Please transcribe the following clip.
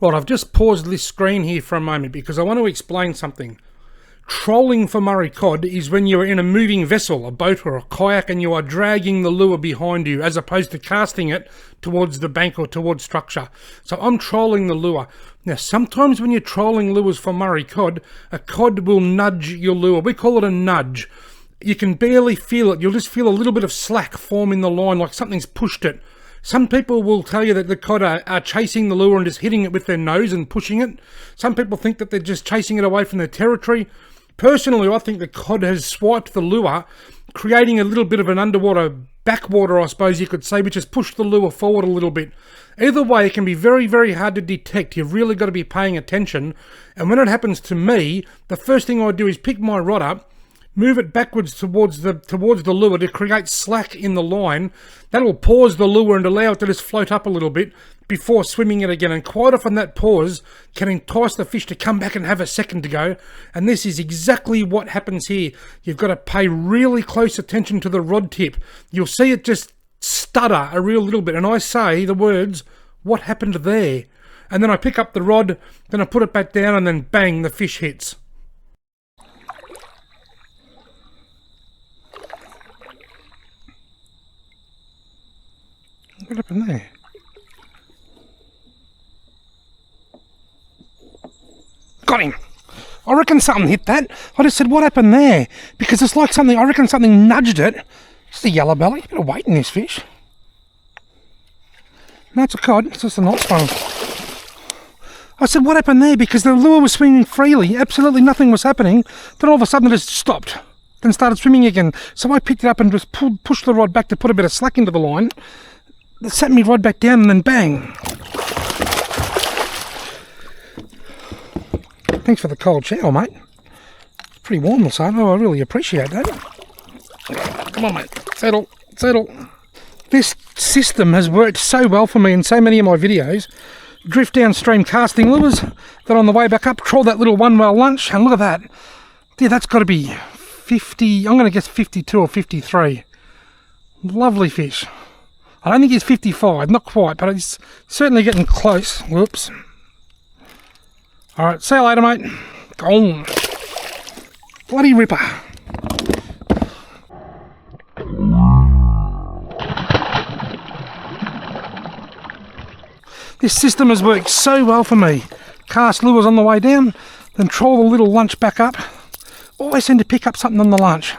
All right, I've just paused this screen here for a moment because I want to explain something. Trolling for Murray cod is when you're in a moving vessel, a boat or a kayak, and you are dragging the lure behind you as opposed to casting it towards the bank or towards structure. So I'm trolling the lure. Now, sometimes when you're trolling lures for Murray cod, a cod will nudge your lure. We call it a nudge. You can barely feel it. You'll just feel a little bit of slack form in the line, like something's pushed it. Some people will tell you that the cod are chasing the lure and just hitting it with their nose and pushing it. Some people think that they're just chasing it away from their territory. Personally, I think the cod has swiped the lure, creating a little bit of an underwater backwater, I suppose you could say, which has pushed the lure forward a little bit. Either way, it can be very, very hard to detect. You've really got to be paying attention. And when it happens to me, the first thing I do is pick my rod up, move it backwards towards the lure to create slack in the line. That will pause the lure and allow it to just float up a little bit before swimming it again. And quite often that pause can entice the fish to come back and have a second to go. And this is exactly what happens here. You've got to pay really close attention to the rod tip. You'll see it just stutter a real little bit. And I say the words, "What happened there?" And then I pick up the rod, then I put it back down, and then bang, the fish hits. What happened there? Got him! I reckon something hit that. I just said, what happened there? Because it's like something, I reckon something nudged it. It's a yellow belly. A bit of weight in this fish. No, it's a cod. It's just a nice one. I said, what happened there? Because the lure was swimming freely. Absolutely nothing was happening. Then all of a sudden it just stopped. Then started swimming again. So I picked it up and just pushed the rod back to put a bit of slack into the line. It sat me rod back down and then bang. Thanks for the cold shower, mate. It's pretty warm this time. Oh, I really appreciate that. Come on, mate. Settle. Settle. This system has worked so well for me in so many of my videos. Drift downstream casting lures. Then on the way back up, troll that little one-well lunch. And look at that. Yeah, that's got to be 50. I'm going to guess 52 or 53. Lovely fish. I don't think he's 55, not quite, but he's certainly getting close. Whoops. Alright, see you later, mate. Gone. Bloody ripper. This system has worked so well for me. Cast lures on the way down, then troll the little lunch back up. Always seem to pick up something on the lunch.